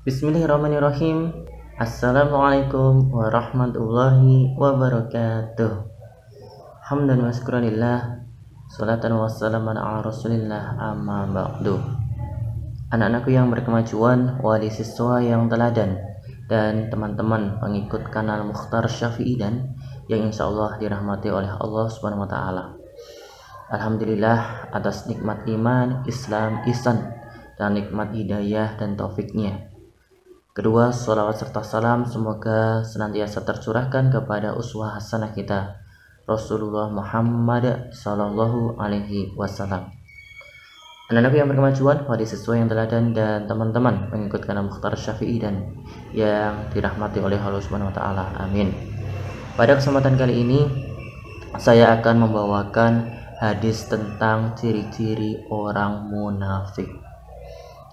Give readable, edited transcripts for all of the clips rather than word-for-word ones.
Bismillahirrahmanirrahim. Assalamualaikum warahmatullahi wabarakatuh. Hamdan wa syukranillah, salatan wassalaman ala rasulillah, amma ba'du. Anak-anakku yang berkemajuan, wali siswa yang teladan, dan teman-teman pengikut kanal Mukhtar Syafi'idan yang insya Allah dirahmati oleh Allah Subhanahu wa Ta'ala. Alhamdulillah atas nikmat iman, Islam, ihsan, dan nikmat hidayah dan taufiknya. Kedua, sholawat serta salam semoga senantiasa tercurahkan kepada uswah hasanah kita, Rasulullah Muhammad Sallallahu Alaihi Wasallam. Anak-anak yang berkemajuan, wali siswa yang teladan, dan teman-teman pengikut kanal Mukhtar Syafi'idan yang dirahmati oleh Allah Subhanahu Wa Taala. Amin. Pada kesempatan kali ini, saya akan membawakan hadis tentang ciri-ciri orang munafik.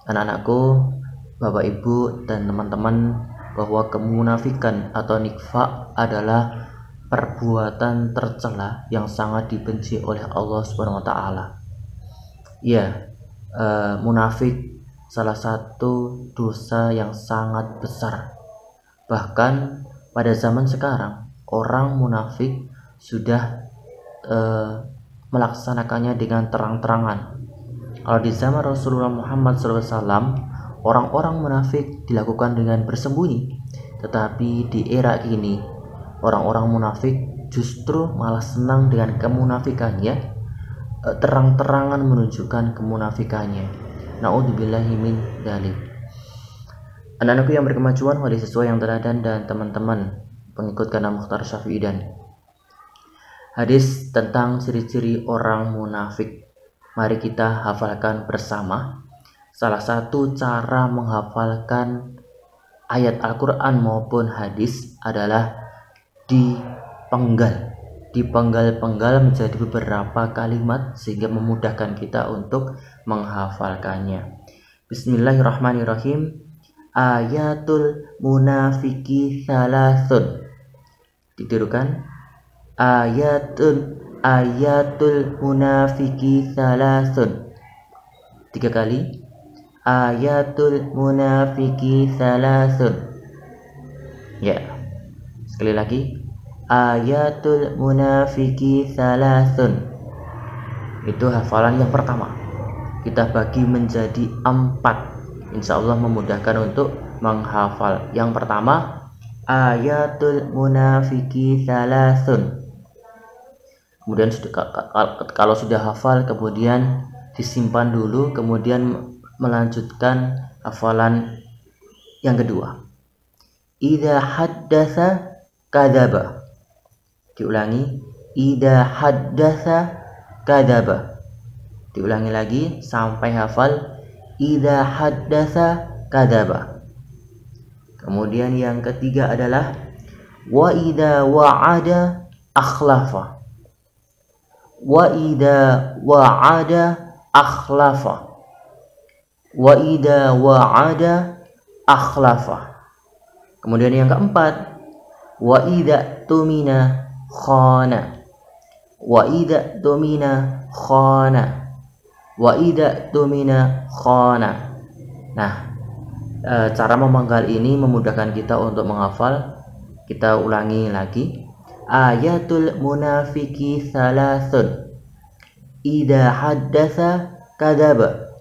Anak-anakku, Bapak Ibu dan teman-teman, bahwa kemunafikan atau nifaq adalah perbuatan tercela yang sangat dibenci oleh Allah Subhanahu wa Ta'ala. Ya, munafik salah satu dosa yang sangat besar. Bahkan pada zaman sekarang orang munafik sudah melaksanakannya dengan terang-terangan. Kalau di zaman Rasulullah Muhammad SAW, orang-orang munafik dilakukan dengan bersembunyi, tetapi di era ini orang-orang munafik justru malah senang dengan kemunafikannya, terang-terangan menunjukkan kemunafikannya. Na'udzubillahi min dzalik. Anak-anakku yang berkemajuan, wali siswa yang teladan, dan teman-teman pengikut kanal Mukhtar Syafi'idan. Hadis tentang ciri-ciri orang munafik. Mari kita hafalkan bersama. Salah satu cara menghafalkan ayat Al-Quran maupun hadis adalah dipenggal menjadi beberapa kalimat sehingga memudahkan kita untuk menghafalkannya. Bismillahirrahmanirrahim. Ayatul munafiki thalathun. Ditirukan. Ayatul munafiki thalathun. 3 kali. Ayatul munafiki thalathun. Ya, sekali lagi. Ayatul munafiki thalathun. Itu hafalan yang pertama. Kita bagi menjadi 4. Insya Allah memudahkan untuk menghafal. Yang pertama, ayatul munafiki thalathun. Kemudian kalau sudah hafal, kemudian disimpan dulu, kemudian melanjutkan hafalan yang kedua. Idza haddatsa kadzaba. Diulangi. Idza haddatsa kadzaba. Diulangi lagi sampai hafal. Idza haddatsa kadzaba. Kemudian yang ketiga adalah wa idza wa'ada akhlafa. Wa idza wa'ada akhlafa. Wa idza wa'ada akhlafa. Kemudian yang keempat, wa idza tumina khana. Wa idza tumina khana. Wa idza tumina khana. Nah, cara memenggal ini memudahkan kita untuk menghafal. Kita ulangi lagi. Ayatul munafiki thalathun. Idza haddatsa kadzaba.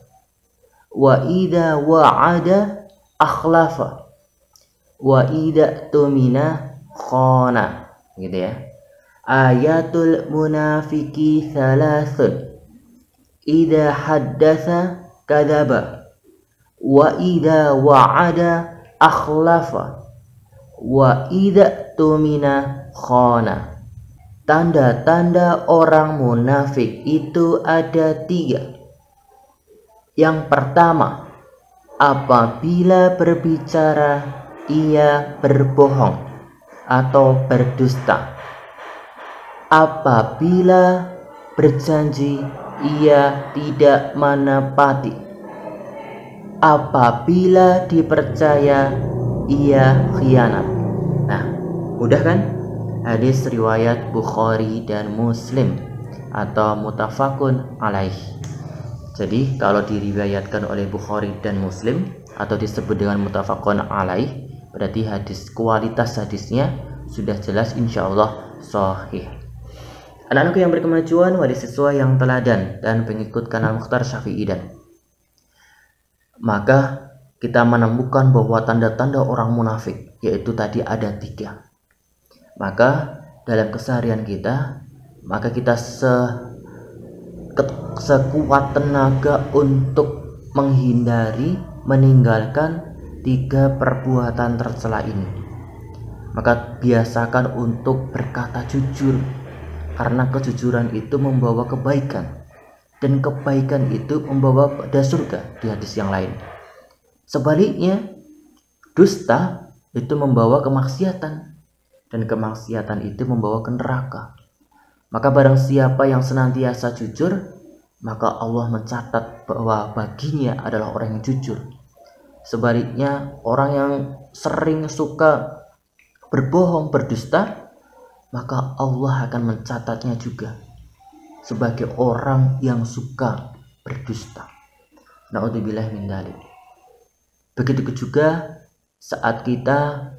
Wa idza wa'ada akhlafa. Wa idza tumina khana. Gitu ya. Ayatul munafiki thalathun. Idza haddatsa kadzaba. Wa idza wa'ada akhlafa. Wa idza tumina khana. Tanda-tanda orang munafik itu ada 3. Yang pertama, apabila berbicara ia berbohong atau berdusta. Apabila berjanji ia tidak menepati. Apabila dipercaya ia khianat. Nah, mudah kan? Hadis riwayat Bukhari dan Muslim atau muttafaqun alaih. Jadi kalau diriwayatkan oleh Bukhari dan Muslim, atau disebut dengan muttafaqun alaih, berarti kualitas hadisnya sudah jelas insyaallah sahih. Anak-anakku yang berkemajuan, wali siswa yang teladan dan pengikut kanal Mukhtar Syafi'i dan maka kita menemukan bahwa tanda-tanda orang munafik yaitu tadi ada 3. Maka dalam keseharian kita, maka kita sekuat tenaga untuk menghindari, meninggalkan 3 perbuatan tercela ini. Maka biasakan untuk berkata jujur, karena kejujuran itu membawa kebaikan, dan kebaikan itu membawa pada surga di hadis yang lain. Sebaliknya, dusta itu membawa kemaksiatan, dan kemaksiatan itu membawa ke neraka. Maka barang siapa yang senantiasa jujur, maka Allah mencatat bahwa baginya adalah orang yang jujur. Sebaliknya, orang yang sering suka berbohong, berdusta, maka Allah akan mencatatnya juga sebagai orang yang suka berdusta. Na'udzubillah min dzalik. Begitu juga saat kita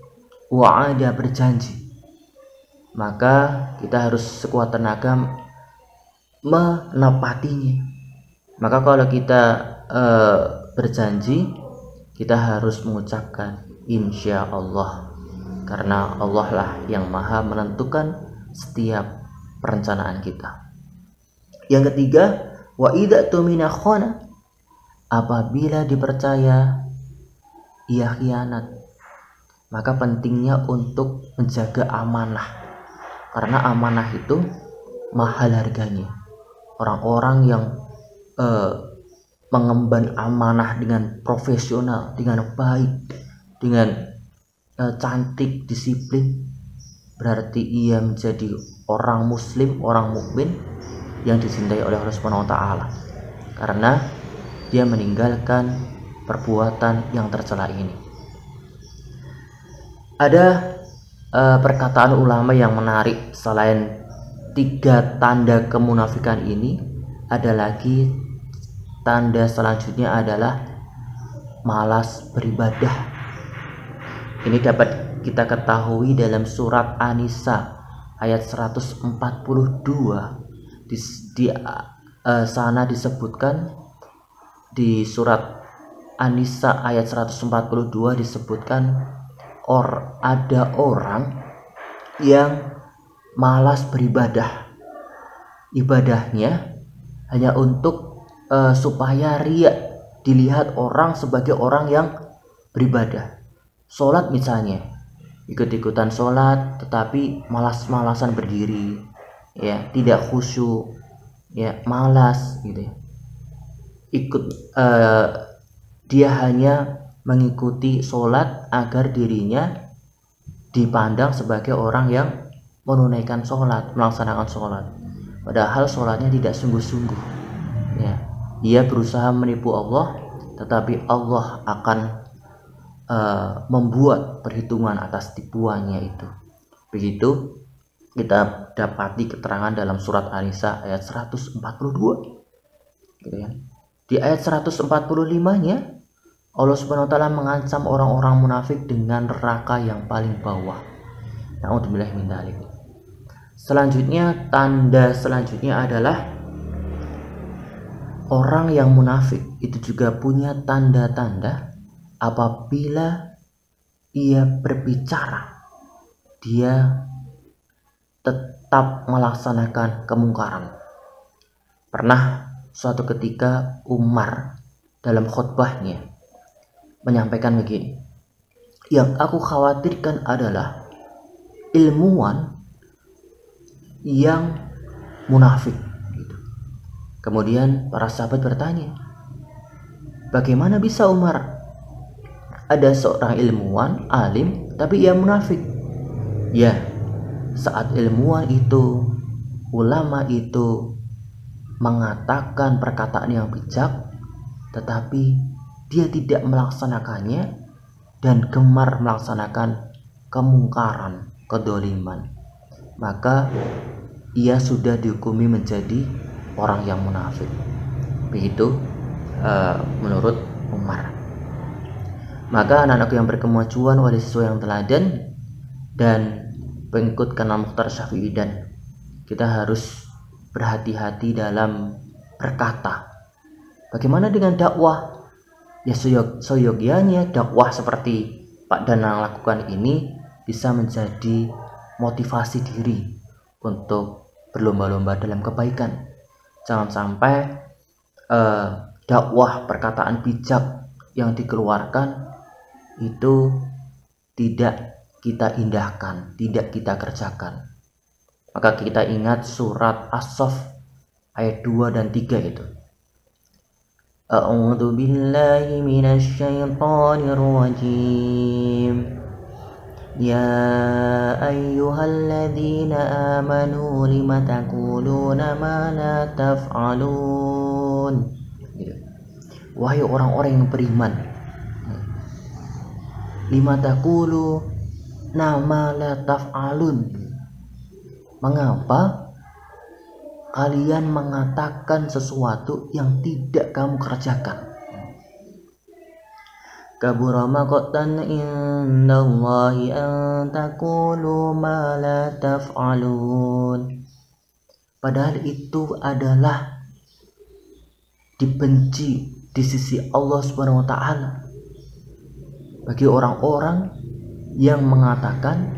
wa'ada, berjanji, maka kita harus sekuat tenaga menepatinya. Maka kalau kita berjanji, kita harus mengucapkan insya Allah, karena Allah lah yang maha menentukan setiap perencanaan kita. Yang ketiga, wa idza tumina khana, apabila dipercaya ia khianat. Maka pentingnya untuk menjaga amanah, karena amanah itu mahal harganya. Orang-orang yang mengemban amanah dengan profesional, dengan baik, dengan cantik, disiplin, berarti ia menjadi orang muslim, orang mukmin yang dicintai oleh Allah Subhanahu wa taala, karena dia meninggalkan perbuatan yang tercela ini. Ada perkataan ulama yang menarik. Selain 3 tanda kemunafikan ini, ada lagi tanda selanjutnya adalah malas beribadah. Ini dapat kita ketahui dalam surat An-Nisa ayat 142. Di sana disebutkan, di surat An-Nisa ayat 142 disebutkan ada orang yang malas beribadah. Ibadahnya hanya untuk supaya riya, dilihat orang sebagai orang yang beribadah. Sholat misalnya, ikut-ikutan sholat tetapi malas-malasan berdiri, ya, tidak khusyuk, ya, malas gitu ya. Dia hanya mengikuti sholat agar dirinya dipandang sebagai orang yang menunaikan sholat, melaksanakan sholat, padahal sholatnya tidak sungguh-sungguh, ya. Dia berusaha menipu Allah, tetapi Allah akan membuat perhitungan atas tipuannya itu. Begitu kita dapati keterangan dalam surat An-Nisa ayat 142, gitu ya. Di ayat 145-nya Allah Subhanahu wa taala mengancam orang-orang munafik dengan neraka yang paling bawah. Na'udzubillah min dzalik. Selanjutnya, tanda selanjutnya adalah orang yang munafik itu juga punya tanda-tanda. Apabila ia berbicara, dia tetap melaksanakan kemungkaran. Pernah suatu ketika Umar dalam khutbahnya menyampaikan begini, yang aku khawatirkan adalah ilmuwan yang munafik. Kemudian para sahabat bertanya, bagaimana bisa Umar? Ada seorang ilmuwan, alim, tapi ia munafik. Ya, saat ilmuwan itu, ulama itu mengatakan perkataan yang bijak, tetapi dia tidak melaksanakannya dan gemar melaksanakan kemungkaran, kedoliman, maka ia sudah dihukumi menjadi orang yang munafik. Begitu menurut Umar. Maka anak-anakku yang berkemajuan, wahai siswa yang teladan dan pengikut kanal Mukhtar Syafi'i, dan kita harus berhati-hati dalam berkata. Bagaimana dengan dakwah? Ya seyogianya dakwah seperti Pak Danang lakukan ini bisa menjadi motivasi diri untuk berlomba-lomba dalam kebaikan. Jangan sampai dakwah perkataan bijak yang dikeluarkan itu tidak kita indahkan, tidak kita kerjakan. Maka kita ingat surat As-Saff ayat 2 dan 3 itu. A'udzu billahi minasy syaithanir rajim. Ya ayyuhalladzina amanu lima taquluna ma la taf'alun. Wahai orang-orang yang beriman, lima taqulu nama la taf'alun. Mengapa kalian mengatakan sesuatu yang tidak kamu kerjakan? Kabura maqtan indallahi an taqulu ma la taf'alun. Padahal itu adalah dibenci di sisi Allah Subhanahu wa taala bagi orang-orang yang mengatakan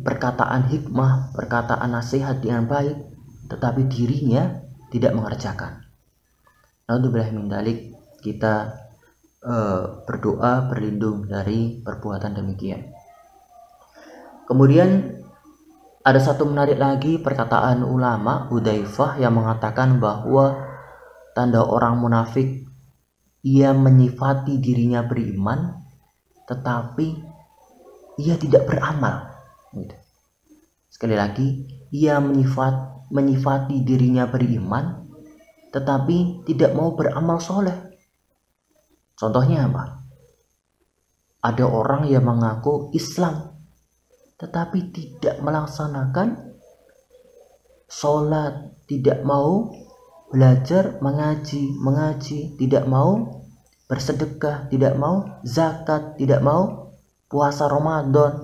perkataan hikmah, perkataan nasihat dengan baik, tetapi dirinya tidak mengerjakan. Naudzubillah min dzalik, kita berdoa berlindung dari perbuatan demikian. Kemudian ada satu menarik lagi perkataan ulama Hudzaifah yang mengatakan bahwa tanda orang munafik, ia menyifati dirinya beriman tetapi ia tidak beramal. Sekali lagi, ia menyifati dirinya beriman tetapi tidak mau beramal soleh. Contohnya apa? Ada orang yang mengaku Islam tetapi tidak melaksanakan sholat, tidak mau belajar mengaji, tidak mau bersedekah, tidak mau zakat, tidak mau puasa Ramadan,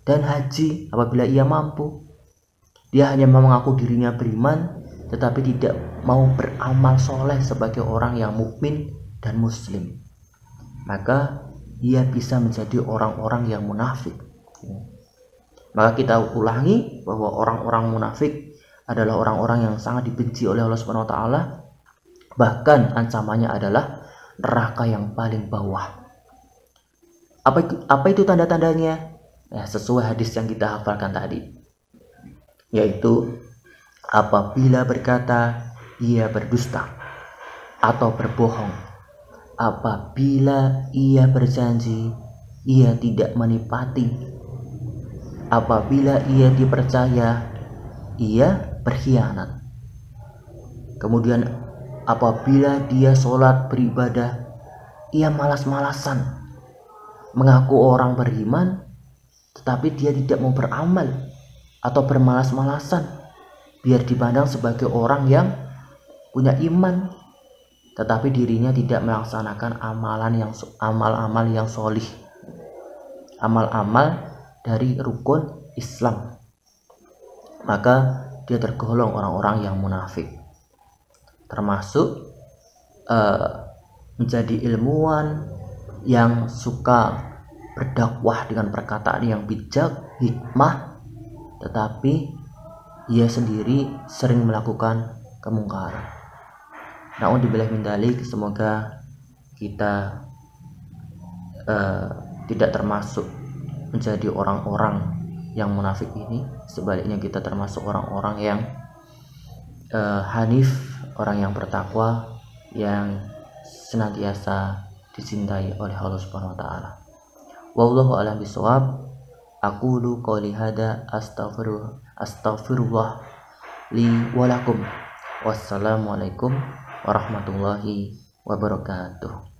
dan haji apabila ia mampu. Dia hanya mengaku dirinya beriman tetapi tidak mau beramal soleh sebagai orang yang mukmin dan muslim. Maka ia bisa menjadi orang-orang yang munafik. Maka kita ulangi bahwa orang-orang munafik adalah orang-orang yang sangat dibenci oleh Allah Subhanahu wa taala. Bahkan ancamannya adalah neraka yang paling bawah. Apa itu tanda-tandanya? Ya, sesuai hadis yang kita hafalkan tadi, yaitu apabila berkata ia berdusta atau berbohong, apabila ia berjanji ia tidak menepati, apabila ia dipercaya ia berkhianat. Kemudian apabila dia sholat beribadah ia malas-malasan, mengaku orang beriman tetapi dia tidak mau beramal atau bermalas-malasan biar dipandang sebagai orang yang punya iman tetapi dirinya tidak melaksanakan amal-amal yang sholih, amal-amal dari rukun Islam. Maka dia tergolong orang-orang yang munafik. Termasuk menjadi ilmuwan yang suka berdakwah dengan perkataan yang bijak, hikmah, tetapi ia sendiri sering melakukan kemungkaran. Na'udzubillah min dzalik. Semoga kita tidak termasuk menjadi orang-orang yang munafik ini. Sebaliknya kita termasuk orang-orang yang hanif, orang yang bertakwa, yang senantiasa dicintai oleh Allah Subhanahu wa taala. Wallahu a'lam bishawab. Aqulu qouli hada astaghfirullah li wa lakum. Wassalamualaikum warahmatullahi wabarakatuh.